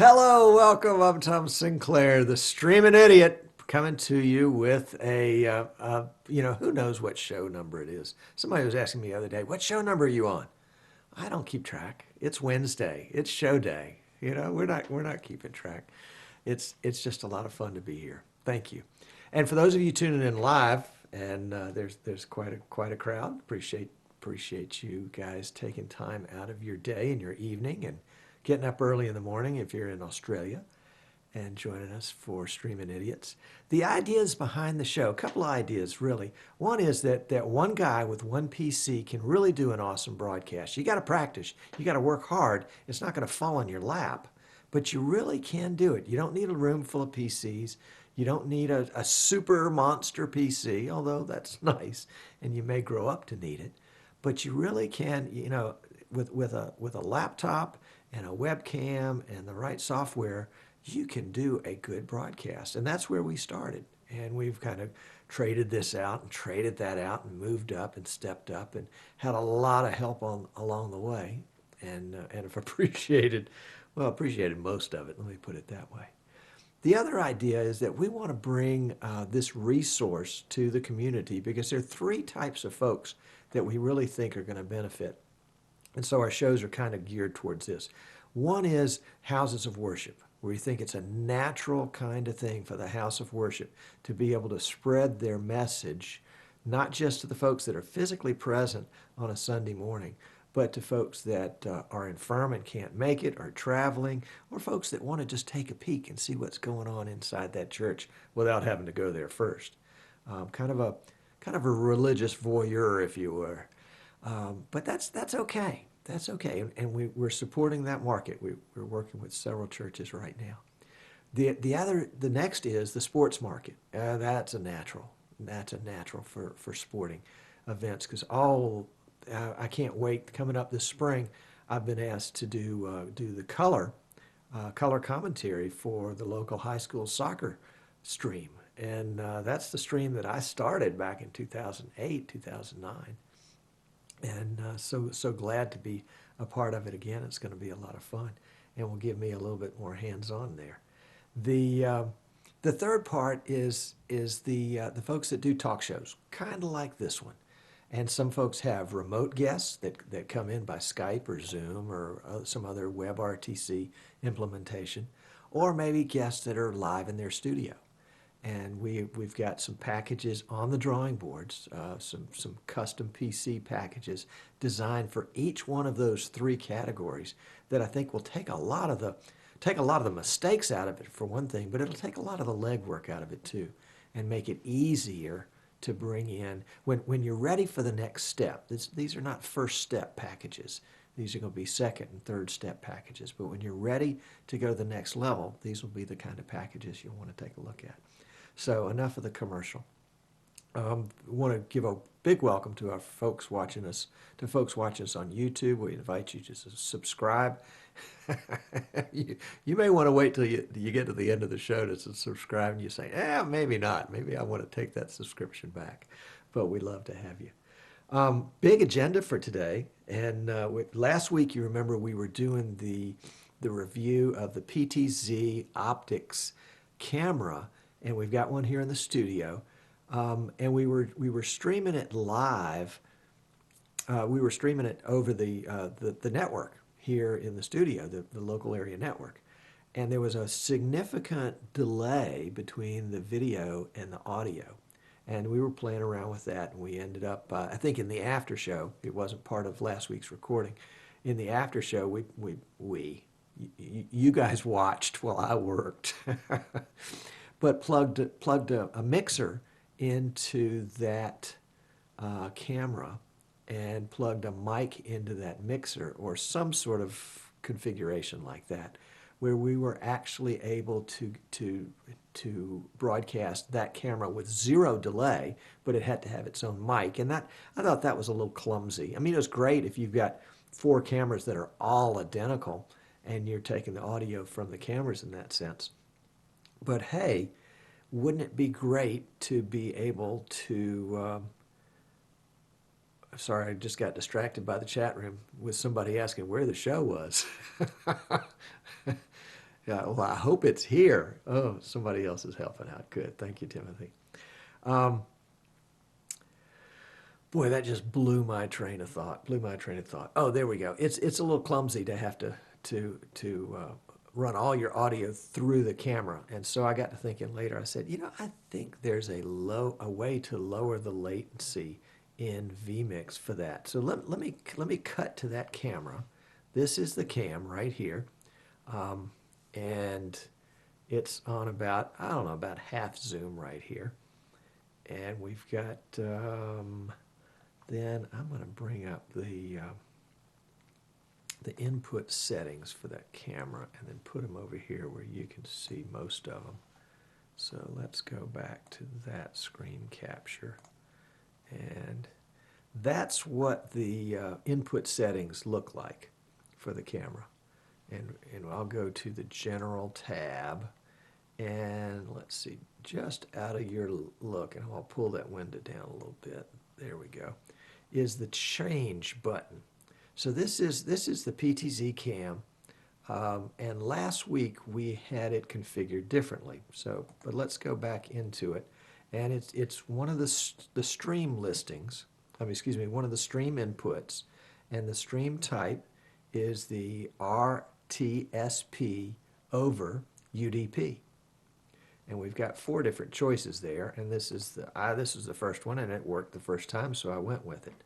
Hello, welcome. I'm Tom Sinclair, the streaming idiot, coming to you with who knows what show number it is. Somebody was asking me the other day, what show number are you on? I don't keep track. It's Wednesday. It's show day. We're not keeping track. It's just a lot of fun to be here. Thank you. And for those of you tuning in live, and there's quite a crowd. Appreciate you guys taking time out of your day and your evening and getting up early in the morning if you're in Australia and joining us for Streaming Idiots. The ideas behind the show, a couple of ideas really. One is that one guy with one PC can really do an awesome broadcast. You got to practice. You got to work hard. It's not going to fall in your lap, but you really can do it. You don't need a room full of PCs. You don't need a super monster PC, although that's nice, and you may grow up to need it. But you really can, with a laptop and a webcam and the right software, you can do a good broadcast. And that's where we started. And we've kind of traded this out and traded that out and moved up and stepped up and had a lot of help along the way. And have appreciated most of it. Let me put it that way. The other idea is that we want to bring this resource to the community because there are three types of folks that we really think are going to benefit. And so our shows are kind of geared towards this. One is houses of worship, where we think it's a natural kind of thing for the house of worship to be able to spread their message, not just to the folks that are physically present on a Sunday morning, but to folks that are infirm and can't make it, or traveling, or folks that want to just take a peek and see what's going on inside that church without having to go there first. Kind of a religious voyeur, if you were. But that's okay. That's okay. And we're supporting that market. We're working with several churches right now. The next is the sports market. That's a natural. That's a natural for sporting events because I can't wait. Coming up this spring, I've been asked to do the color commentary for the local high school soccer stream. And that's the stream that I started back in 2008, 2009. And so glad to be a part of it again. It's going to be a lot of fun and will give me a little bit more hands-on there. The third part is the folks that do talk shows, kind of like this one. And some folks have remote guests that come in by Skype or Zoom or some other WebRTC implementation, or maybe guests that are live in their studio. And we've got some packages on the drawing boards, some custom PC packages designed for each one of those three categories that I think will take a lot of the mistakes out of it for one thing, but it'll take a lot of the legwork out of it too, and make it easier to bring in when you're ready for the next step. These are not first step packages. These are going to be second and third step packages. But when you're ready to go to the next level, these will be the kind of packages you'll want to take a look at. So enough of the commercial. Want to give a big welcome to our folks watching us, on YouTube. We invite you to subscribe. You may want to wait till you get to the end of the show to subscribe, and you say, maybe not. Maybe I want to take that subscription back. But we'd love to have you. Big agenda for today. And last week, you remember we were doing the review of the PTZOptics camera, and we've got one here in the studio. And we were streaming it live. We were streaming it over the network here in the studio, the local area network. And there was a significant delay between the video and the audio. And we were playing around with that, and we ended up, I think in the after show, it wasn't part of last week's recording. In the after show, you guys watched while I worked, but plugged a mixer into that camera and plugged a mic into that mixer or some sort of configuration like that, where we were actually able to broadcast that camera with zero delay, but it had to have its own mic. And I thought that was a little clumsy. I mean, it was great if you've got four cameras that are all identical and you're taking the audio from the cameras in that sense. But hey, wouldn't it be great to be able to sorry, I just got distracted by the chat room with somebody asking where the show was. Yeah, well, I hope it's here. Oh, somebody else is helping out. Good. Thank you, Timothy. Um, Boy, that just blew my train of thought. Blew my train of thought. Oh, there we go. It's a little clumsy to have to run all your audio through the camera. And so I got to thinking later. I said, I think there's a way to lower the latency in vMix for that. So let me cut to that camera. This is the cam right here, and it's on about, I don't know, about half zoom right here. And we've got. Then I'm going to bring up the input settings for that camera and then put them over here where you can see most of them. So let's go back to that screen capture. And that's what the input settings look like for the camera. And I'll go to the General tab. And let's see, just out of your look, and I'll pull that window down a little bit. There we go. Is the change button. So this is the PTZ cam, and last week we had it configured differently. So, but let's go back into it, and it's one of the stream listings. Excuse me, one of the stream inputs, and the stream type is the RTSP over UDP. And we've got 4 different choices there, and this is the first one, and it worked the first time, so I went with it.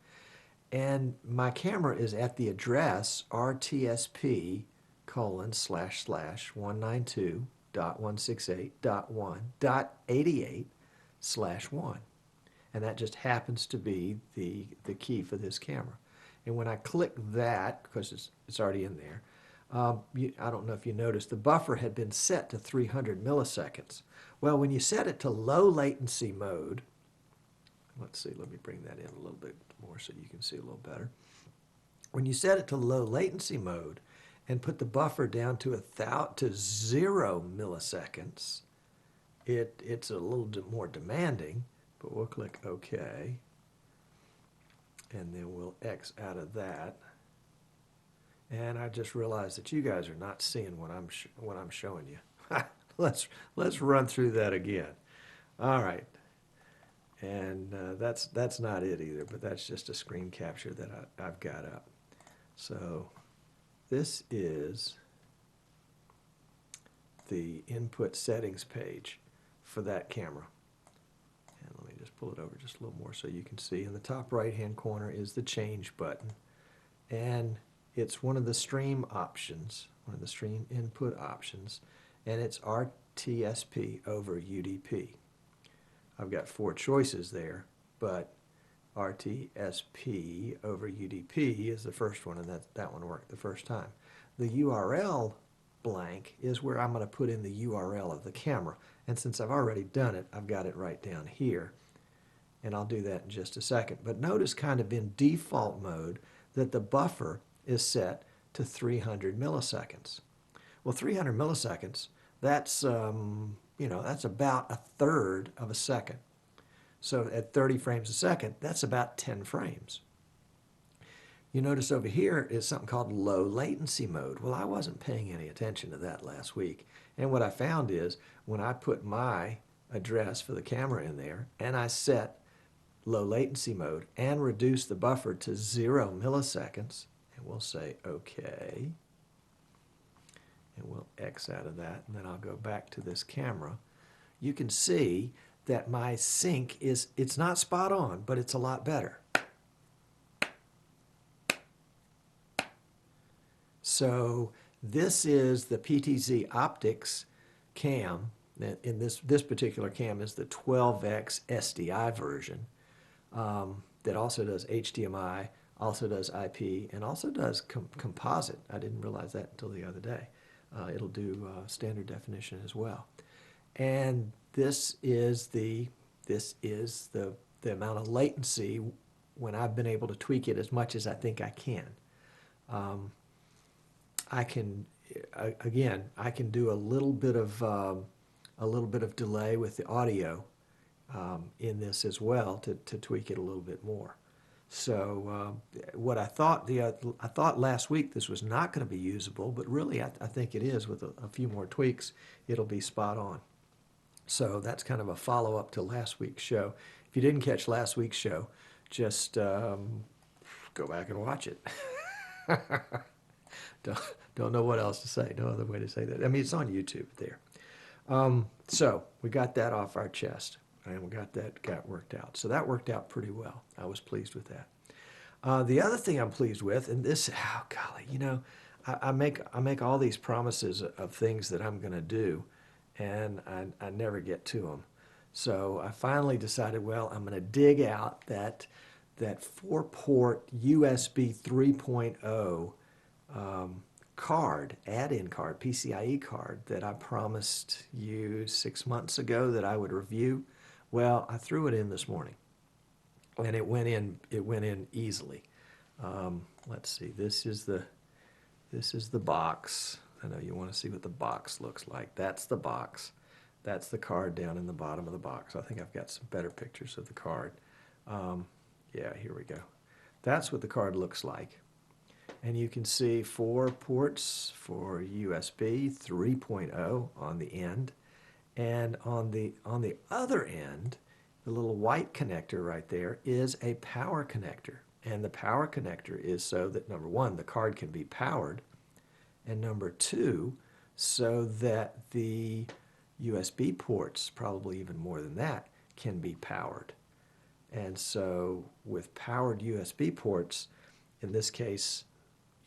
And my camera is at the address RTSP://192.168.1.88/1, and that just happens to be the key for this camera. And when I click that, because it's already in there, I don't know if you noticed, the buffer had been set to 300 milliseconds. Well, when you set it to low latency mode, let's see, let me bring that in a little bit more so you can see a little better. When you set it to low latency mode and put the buffer down to 0 milliseconds, it's a little bit more demanding, but we'll click OK, and then we'll X out of that. And I just realized that you guys are not seeing what I'm showing you. Let's run through that again. All right, and that's not it either, but that's just a screen capture that I've got up. So this is the input settings page for that camera. And let me just pull it over just a little more so you can see. In the top right-hand corner is the change button, and it's one of the stream options, one of the stream input options, and it's RTSP over UDP. I've got 4 choices there, but RTSP over UDP is the first one, and that one worked the first time. The URL blank is where I'm going to put in the URL of the camera, and since I've already done it, I've got it right down here, and I'll do that in just a second. But notice kind of in default mode that the buffer is set to 300 milliseconds. Well, 300 milliseconds, that's that's about 1/3 of a second. So at 30 frames a second, that's about 10 frames. You notice over here is something called low latency mode. Well, I wasn't paying any attention to that last week. And what I found is when I put my address for the camera in there and I set low latency mode and reduce the buffer to 0 milliseconds, and we'll say OK, and we'll X out of that, and then I'll go back to this camera. You can see that my sync it's not spot on, but it's a lot better. So this is the PTZOptics cam. In this particular cam is the 12x SDI version that also does HDMI, also does IP, and also does composite. I didn't realize that until the other day. It'll do standard definition as well. And this is the amount of latency when I've been able to tweak it as much as I think I can. I can do a little bit of delay with the audio in this as well to tweak it a little bit more. So what I thought last week this was not going to be usable, but really I think it is. With a few more tweaks, it'll be spot on. So that's kind of a follow-up to last week's show. If you didn't catch last week's show, just go back and watch it. don't, don't know what else to say. No other way to say that. I mean, it's on YouTube there. So we got that off our chest, and we got worked out. So that worked out pretty well. I was pleased with that. The other thing I'm pleased with, and this, oh golly, you know, I make all these promises of things that I'm going to do, and I never get to them. So I finally decided, well, I'm going to dig out that 4-port USB 3.0 card, add-in card, PCIe card that I promised you 6 months ago that I would review. Well, I threw it in this morning, and it went in easily. Let's see. This is the box. I know you want to see what the box looks like. That's the box. That's the card down in the bottom of the box. I think I've got some better pictures of the card. Yeah, here we go. That's what the card looks like. And you can see 4 ports for USB 3.0 on the end. And on the other end, the little white connector right there is a power connector. And the power connector is so that, number one, the card can be powered, and number two, so that the USB ports, probably even more than that, can be powered. And so with powered USB ports, in this case,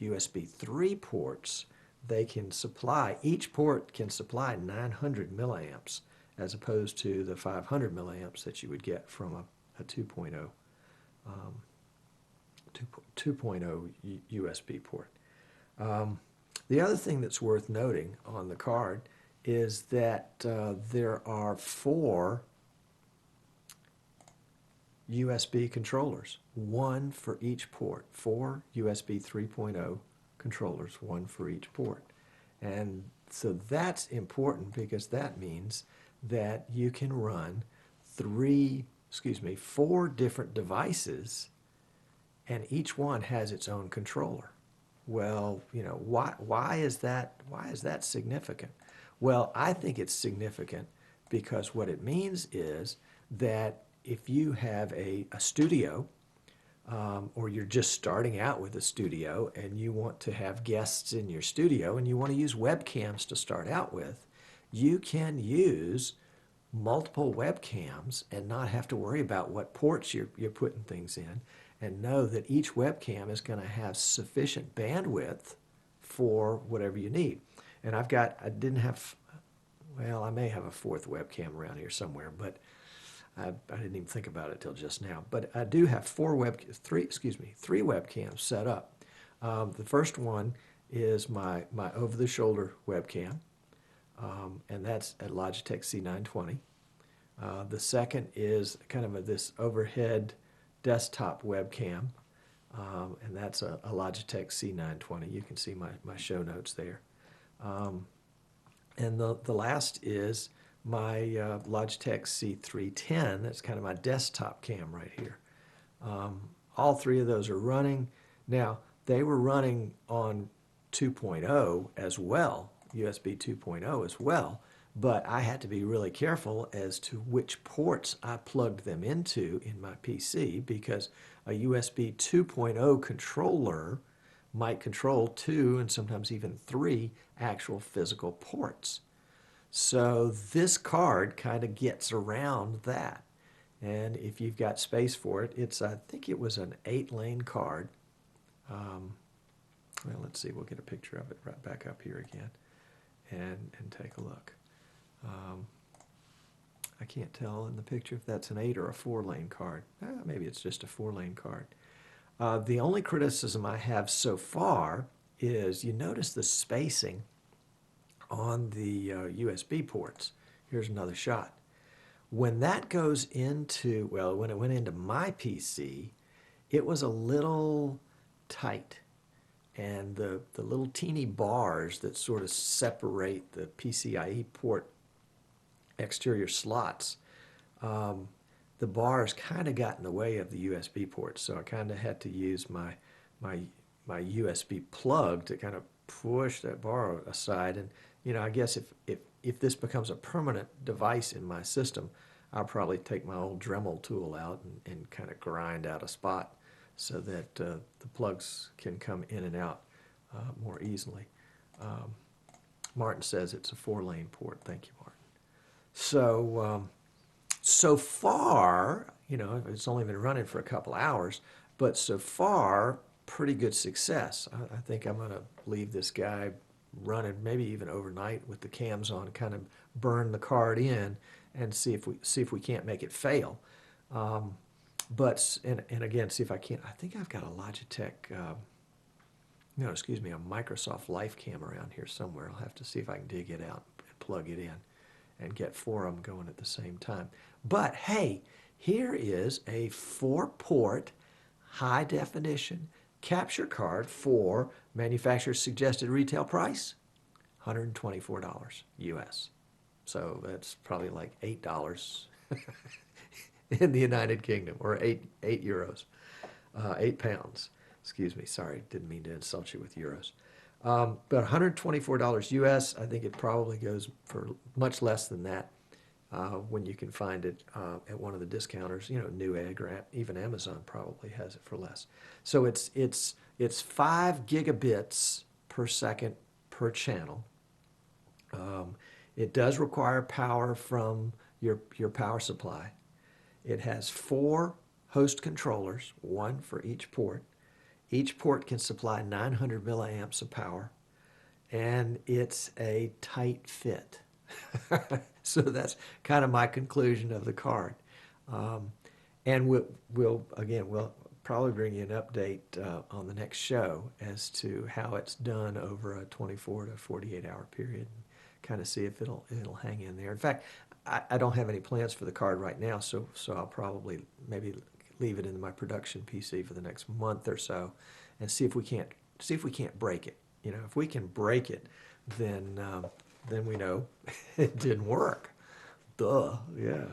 USB 3 ports, they can supply, each port can supply 900 milliamps as opposed to the 500 milliamps that you would get from a 2.0 USB port. The other thing that's worth noting on the card is that there are 4 USB controllers, one for each port. 4 USB 3.0 controllers, one for each port. And so that's important because that means that you can run 4 different devices, and each one has its own controller. Well, you know, why is that significant? Well, I think it's significant because what it means is that if you have a studio, or you're just starting out with a studio and you want to have guests in your studio and you want to use webcams to start out with, you can use multiple webcams and not have to worry about what ports you're putting things in, and know that each webcam is going to have sufficient bandwidth for whatever you need. And I may have a 4th webcam around here somewhere, but I didn't even think about it till just now. But I do have 3 webcams set up. The first one is my over-the-shoulder webcam, and that's a Logitech C920. The second is kind of this overhead desktop webcam, and that's a Logitech C920. You can see my show notes there. And the last is my Logitech C310. That's kind of my desktop cam right here. All 3 of those are running. Now, they were running on 2.0 as well, USB 2.0 as well, but I had to be really careful as to which ports I plugged them into in my PC, because a USB 2.0 controller might control 2 and sometimes even 3 actual physical ports. So this card kind of gets around that. And if you've got space for it, I think it was an 8-lane card. Well, let's see, we'll get a picture of it right back up here again and take a look. I can't tell in the picture if that's an 8 or a 4-lane card. Maybe it's just a 4-lane card. The only criticism I have so far is you notice the spacing on the USB ports. Here's another shot. When that goes into, well, when it went into my PC, it was a little tight. And the little teeny bars that sort of separate the PCIe port exterior slots, the bars kind of got in the way of the USB ports, so I kind of had to use my USB plug to kind of push that bar aside. And I guess if this becomes a permanent device in my system, I'll probably take my old Dremel tool out and kind of grind out a spot so that the plugs can come in and out more easily. Martin says it's a 4-lane port. Thank you, Martin. So so far, it's only been running for a couple hours, but so far, pretty good success. I think I'm going to leave this guy running maybe even overnight with the cams on, kind of burn the card in and see if we can't make it fail. And again, see if I can't. I think I've got a Logitech, no, excuse me, a Microsoft Life Cam around here somewhere. I'll have to see if I can dig it out and plug it in and get 4 of them going at the same time. But hey, here is a 4-port high definition capture card for manufacturer's suggested retail price, $124 US. So that's probably like $8 in the United Kingdom, or 8 euros, 8 pounds. Excuse me, sorry, didn't mean to insult you with euros. But $124 US, I think it probably goes for much less than that when you can find it at one of the discounters. Newegg or even Amazon probably has it for less. So it's 5 gigabits per second per channel. It does require power from your power supply. It has 4 host controllers, 1 for each port. Each port can supply 900 milliamps of power, and it's a tight fit. So that's kind of my conclusion of the card. And we'll probably bring you an update on the next show as to how it's done over a 24 to 48 hour period, and kind of see if it'll hang in there. In fact, I don't have any plans for the card right now, so I'll probably maybe leave it in my production PC for the next month or so, and see if we can't break it. If we can break it, then we know it didn't work. Duh, yeah.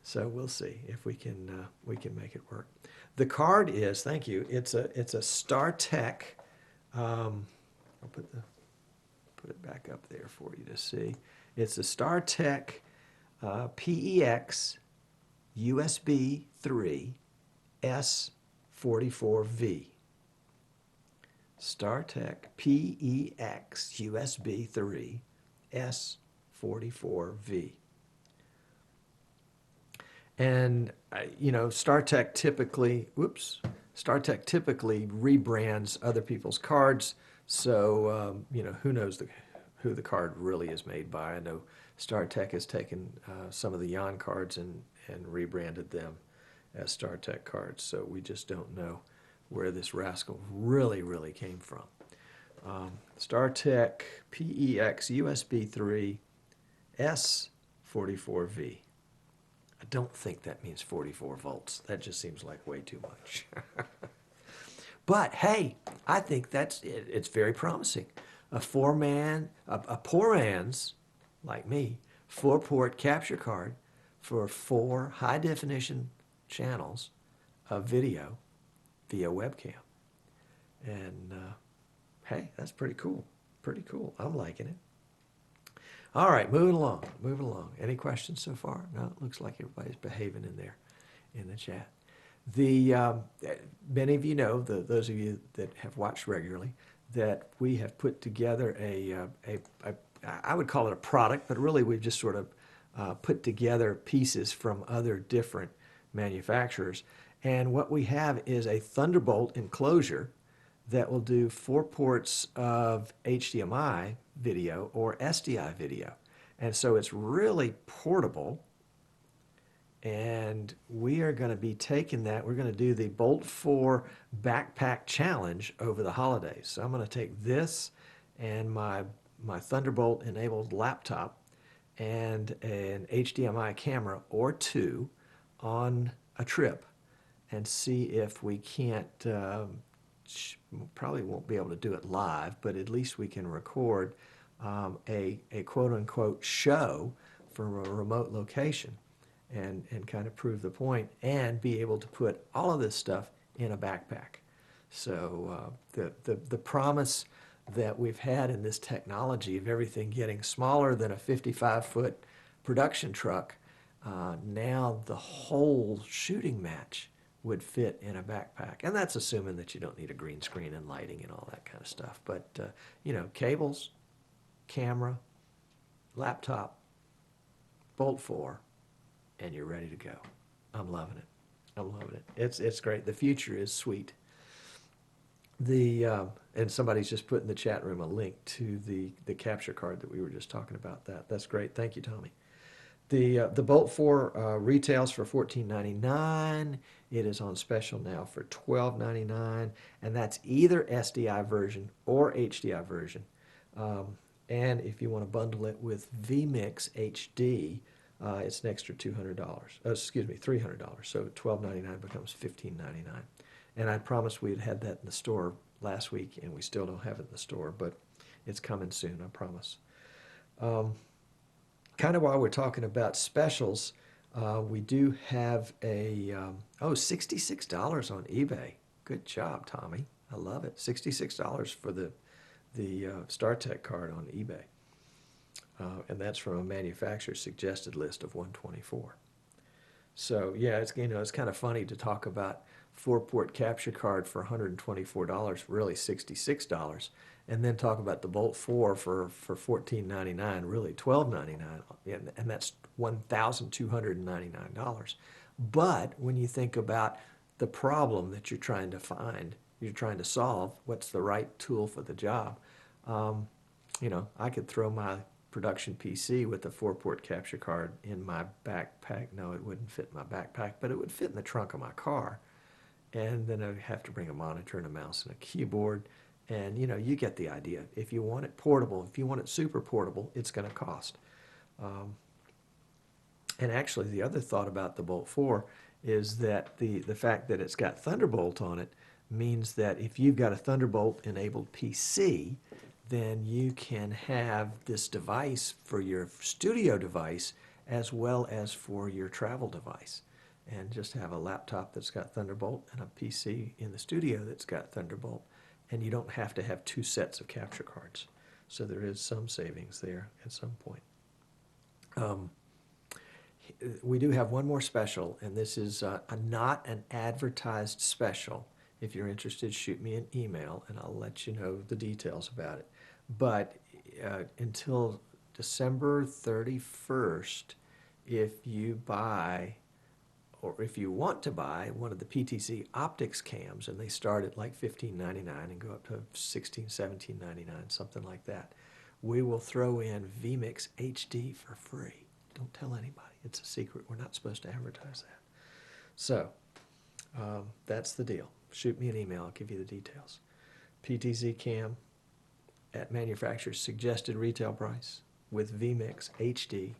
So we'll see if we can make it work. The card is, thank you. It's a StarTech. I'll put it back up there for you to see. It's a StarTech PEX USB 3 S44V. StarTech PEX USB 3 S44V. And StarTech typically rebrands other people's cards. So who knows who the card really is made by. I know StarTech has taken some of the Yon cards and rebranded them as StarTech cards. So we just don't know where this rascal really came from. StarTech PEX USB 3 S44V. I don't think that means 44 volts. That just seems like way too much. But hey, I think it's very promising. A poor man's, like me, 4-port capture card for 4 high-definition channels of video via webcam. And hey, that's pretty cool. Pretty cool. I'm liking it. All right, moving along. Any questions so far? No, it looks like everybody's behaving in there in the chat. Many of you know, those of you that have watched regularly, that we have put together I would call it a product, but really we've just sort of put together pieces from other different manufacturers. And what we have is a Thunderbolt enclosure that will do 4 ports of HDMI video or SDI video. And so it's really portable. And we are going to be taking that. We're going to do the Bolt 4 Backpack Challenge over the holidays. So I'm going to take this and my Thunderbolt enabled laptop and an HDMI camera or 2 on a trip and see if we can't, probably won't be able to do it live, but at least we can record a quote-unquote show from a remote location and kind of prove the point and be able to put all of this stuff in a backpack. So the promise that we've had in this technology of everything getting smaller than a 55-foot production truck, now the whole shooting match would fit in a backpack. And that's assuming that you don't need a green screen and lighting and all that kind of stuff. But, you know, cables, camera, laptop, Bolt 4, and you're ready to go. I'm loving it. I'm loving it. It's great. The future is sweet. And somebody's just put in the chat room a link to the capture card that we were just talking about. That's great. Thank you, Tommy. The Bolt 4 retails for $14.99. It is on special now for $12.99, and that's either SDI version or HDI version. And if you want to bundle it with vMix HD, it's an extra $200. Excuse me, $300. So $12.99 becomes $15.99. And I promised we'd had that in the store last week, and we still don't have it in the store, but it's coming soon, I promise. Kind of while we're talking about specials, we do have a, $66 on eBay. Good job, Tommy. I love it. $66 for the StarTech card on eBay. And that's from a manufacturer's suggested list of 124. So yeah, it's kind of funny to talk about 4-port capture card for $124, really $66, and then talk about the Bolt 4 for $14.99, really $12.99, and that's $1,299. But when you think about the problem that you're trying to find, you're trying to solve, what's the right tool for the job? You know, I could throw my production PC with the 4-port capture card in my backpack. No, it wouldn't fit in my backpack, but it would fit in the trunk of my car. And then I'd have to bring a monitor and a mouse and a keyboard. And, you know, you get the idea. If you want it portable, if you want it super portable, it's going to cost. And actually, the other thought about the Bolt 4 is that the fact that it's got Thunderbolt on it means that if you've got a Thunderbolt-enabled PC, then you can have this device for your studio device as well as for your travel device. And just have a laptop that's got Thunderbolt and a PC in the studio that's got Thunderbolt. And you don't have to have 2 sets of capture cards. So there is some savings there at some point. We do have one more special, and this is not an advertised special. If you're interested, shoot me an email, and I'll let you know the details about it. But until December 31st, if you buy, or if you want to buy one of the PTZOptics cams, and they start at like $15.99 and go up to $16, $17.99, something like that, we will throw in vMix HD for free. Don't tell anybody. It's a secret. We're not supposed to advertise that. So that's the deal. Shoot me an email. I'll give you the details. PTZ cam at manufacturer's suggested retail price with vMix HD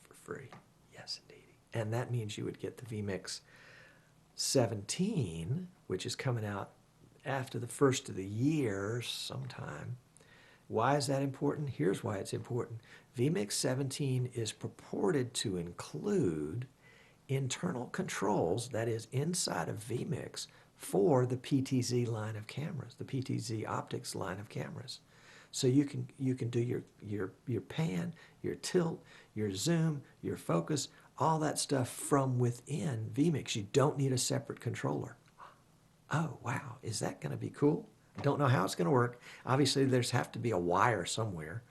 for free. Yes, indeed. And that means you would get the vMix 17, which is coming out after the first of the year sometime. Why is that important? Here's why it's important. vMix 17 is purported to include internal controls, that is inside of vMix, for the PTZ line of cameras, the PTZOptics line of cameras. So you can do your pan, your tilt, your zoom, your focus, all that stuff from within vMix. You don't need a separate controller. Oh, wow, is that going to be cool? I don't know how it's going to work. Obviously, there's have to be a wire somewhere,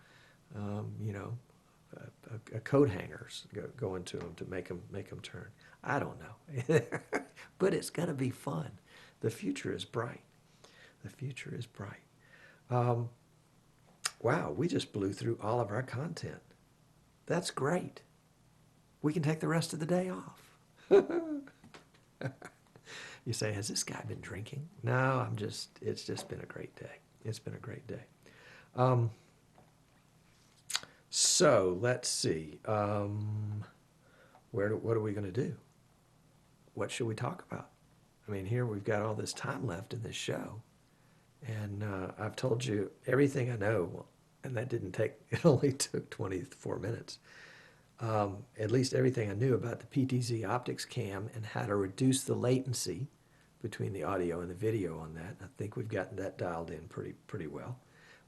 you know, a coat hangers go into them to make them turn. I don't know, but it's going to be fun. The future is bright. The future is bright. Wow, we just blew through all of our content. That's great. We can take the rest of the day off. You say, has this guy been drinking? No, it's just been a great day. It's been a great day. So let's see. What are we going to do? What should we talk about? I mean, here we've got all this time left in this show. And I've told you everything I know, and that didn't take, it only took 24 minutes. at least everything I knew about the PTZOptics cam and how to reduce the latency between the audio and the video on that. I think we've gotten that dialed in pretty well.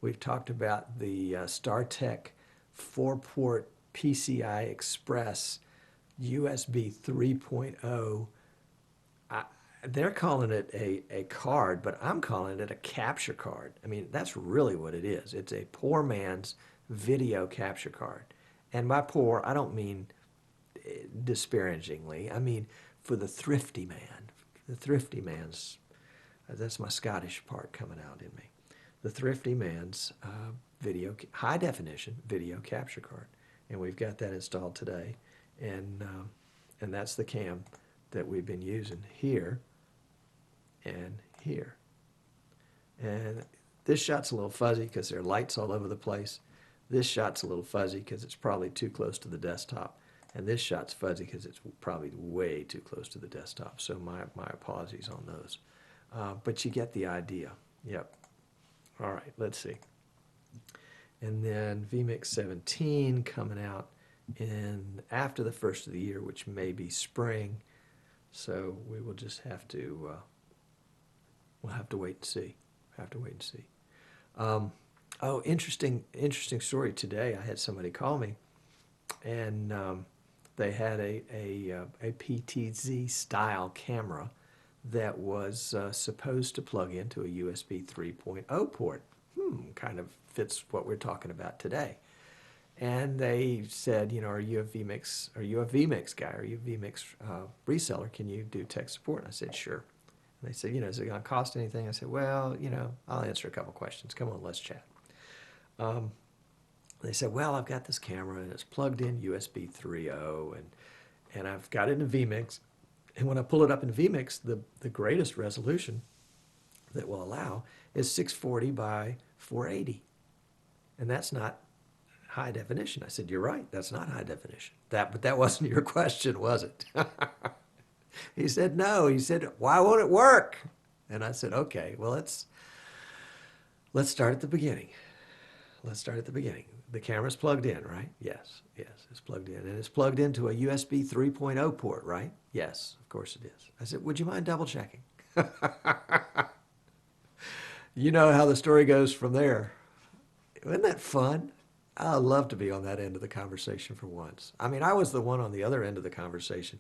We've talked about the StarTech 4-port PCI Express USB 3.0. They're calling it a card, but I'm calling it a capture card. I mean, that's really what it is. It's a poor man's video capture card. And by poor, I don't mean disparagingly. I mean for the thrifty man. The thrifty man's, that's my Scottish part coming out in me. The thrifty man's high definition video capture card. And we've got that installed today. And that's the cam that we've been using here and here. And this shot's a little fuzzy because there are lights all over the place. This shot's a little fuzzy because it's probably too close to the desktop. And this shot's fuzzy because it's probably way too close to the desktop. So my apologies on those. But you get the idea. Yep. All right, let's see. And then vMix 17 coming out after the first of the year, which may be spring. So we will just have to, we'll have to wait and see. Have to wait and see. Oh, interesting story today. I had somebody call me, and they had a PTZ style camera that was supposed to plug into a USB 3.0 port. Kind of fits what we're talking about today. And they said, you know, are you a vMix guy? Are you a vMix reseller? Can you do tech support? And I said, sure. And they said, you know, is it going to cost anything? I said, well, you know, I'll answer a couple questions. Come on, let's chat. They said, well, I've got this camera and it's plugged in USB 3.0 and I've got it in vMix. And when I pull it up in vMix, the greatest resolution that will allow is 640 by 480. And that's not high definition. I said, you're right, that's not high definition. But that wasn't your question, was it? He said, no. He said, why won't it work? And I said, okay, well, let's start at the beginning. Let's start at the beginning. The camera's plugged in, right? Yes, it's plugged in. And it's plugged into a USB 3.0 port, right? Yes, of course it is. I said, would you mind double checking? You know how the story goes from there. Isn't that fun? I love to be on that end of the conversation for once. I mean, I was the one on the other end of the conversation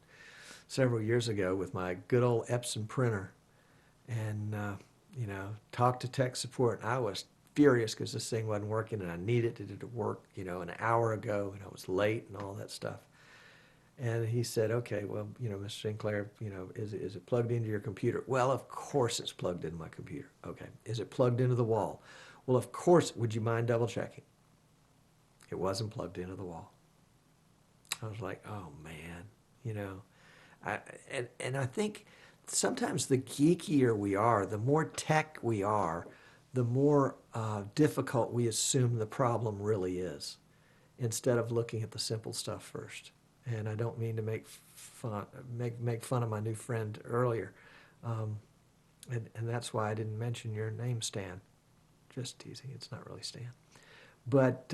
several years ago with my good old Epson printer and, you know, talked to tech support. I was furious because this thing wasn't working and I needed it to work, you know, an hour ago and I was late and all that stuff. And he said, okay, well, you know, Mr. Sinclair, you know, is it plugged into your computer? Well, of course it's plugged into my computer. Okay. Is it plugged into the wall? Well, of course. Would you mind double checking? It wasn't plugged into the wall. I was like, oh man, you know, and I think sometimes the geekier we are, the more tech we are, the more difficult we assume the problem really is, instead of looking at the simple stuff first. And I don't mean to make fun of my new friend earlier, and that's why I didn't mention your name, Stan. Just teasing. It's not really Stan, but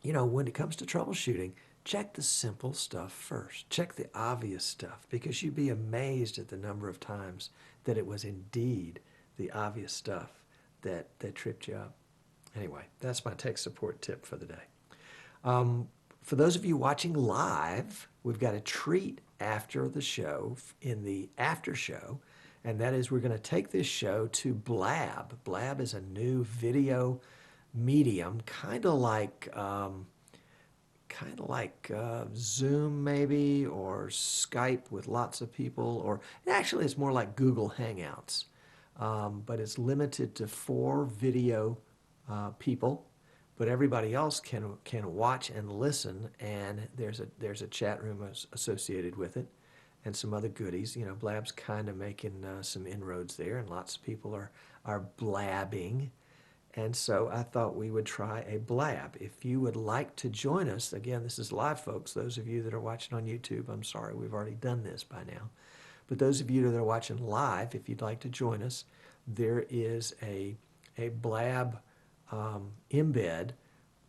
you know, when it comes to troubleshooting, check the simple stuff first. Check the obvious stuff, because you'd be amazed at the number of times that it was indeed the obvious stuff that tripped you up. Anyway, that's my tech support tip for the day. For those of you watching live, we've got a treat after the show, in the after show, and that is we're going to take this show to Blab. Blab is a new video medium, kind of like Zoom maybe, or Skype with lots of people, or actually it's more like Google Hangouts, but it's limited to 4 video people, but everybody else can watch and listen, and there's a chat room associated with it and some other goodies. You know, Blab's kind of making some inroads there, and lots of people are blabbing. And so I thought we would try a Blab. If you would like to join us, again, this is live, folks. Those of you that are watching on YouTube, I'm sorry, we've already done this by now. But those of you that are watching live, if you'd like to join us, there is a Blab embed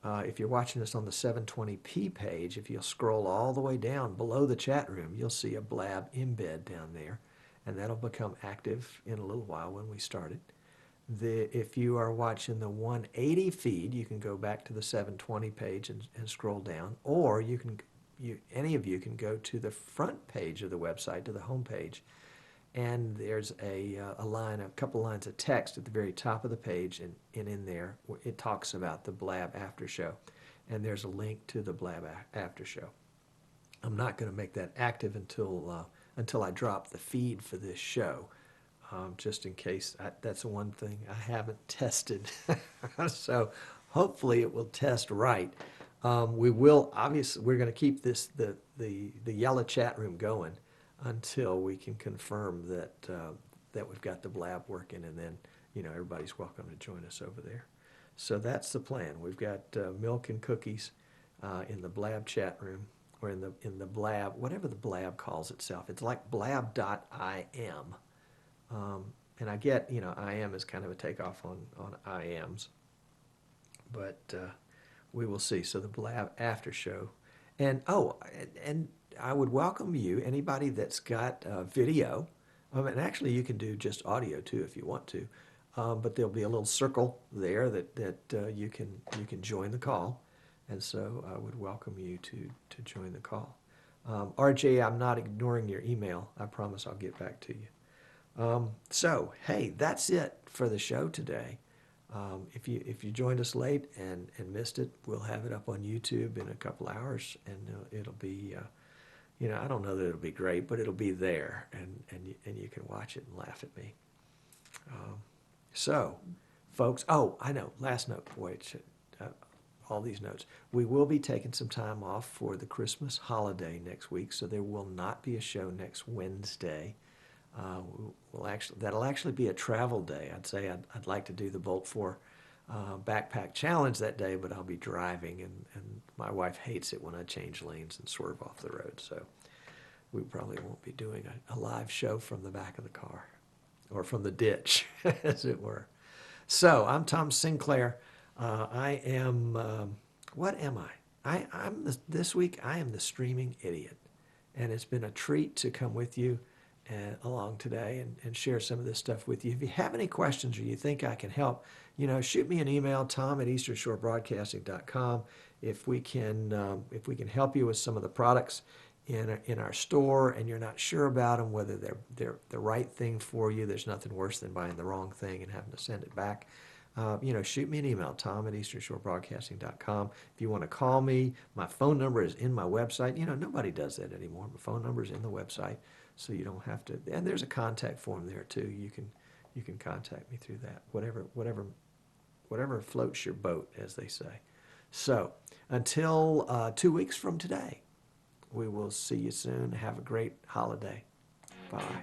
If you're watching this on the 720p page, if you'll scroll all the way down below the chat room, you'll see a Blab embed down there, and that'll become active in a little while when we start it. If you are watching the 180 feed, you can go back to the 720 page and scroll down, or any of you can go to the front page of the website, to the home page, and there's a couple lines of text at the very top of the page, and in there it talks about the Blab After Show, and there's a link to the Blab After Show. I'm not going to make that active until I drop the feed for this show, just in case. That's the one thing I haven't tested, so hopefully it will test right. We're going to keep the yellow chat room going until we can confirm that we've got the Blab working, and then everybody's welcome to join us over there. So that's the plan. We've got milk and cookies in the Blab chat room, or in the Blab, whatever the Blab calls itself. It's like blab.im, and I get IM is kind of a takeoff on IMs, but we will see. So the Blab After Show, and I would welcome you, anybody that's got video, and actually you can do just audio too if you want to, but there'll be a little circle there that you can join the call, and so I would welcome you to join the call. RJ, I'm not ignoring your email. I promise I'll get back to you. So hey, that's it for the show today. If you joined us late and missed it, we'll have it up on YouTube in a couple hours, and it'll be. I don't know that it'll be great, but it'll be there, and you can watch it and laugh at me. So, folks, I know, last note, boy, all these notes. We will be taking some time off for the Christmas holiday next week, so there will not be a show next Wednesday. That'll actually be a travel day. I'd say I'd like to do the Bolt 4 backpack challenge that day, but I'll be driving, and my wife hates it when I change lanes and swerve off the road, so we probably won't be doing a live show from the back of the car, or from the ditch, as it were. So I'm Tom Sinclair. I am, what am I? This week I am the streaming idiot, and it's been a treat to come with you along today and share some of this stuff with you. If you have any questions or you think I can help, shoot me an email, tom@easternshorebroadcasting.com. If we can help you with some of the products in our store, and you're not sure about them, whether they're the right thing for you, there's nothing worse than buying the wrong thing and having to send it back. Shoot me an email, tom@easternshorebroadcasting.com. If you want to call me, my phone number is in my website. Nobody does that anymore. My phone number is in the website, so you don't have to. And there's a contact form there too. You can contact me through that. Whatever floats your boat, as they say. So until 2 weeks from today, we will see you soon. Have a great holiday. Bye.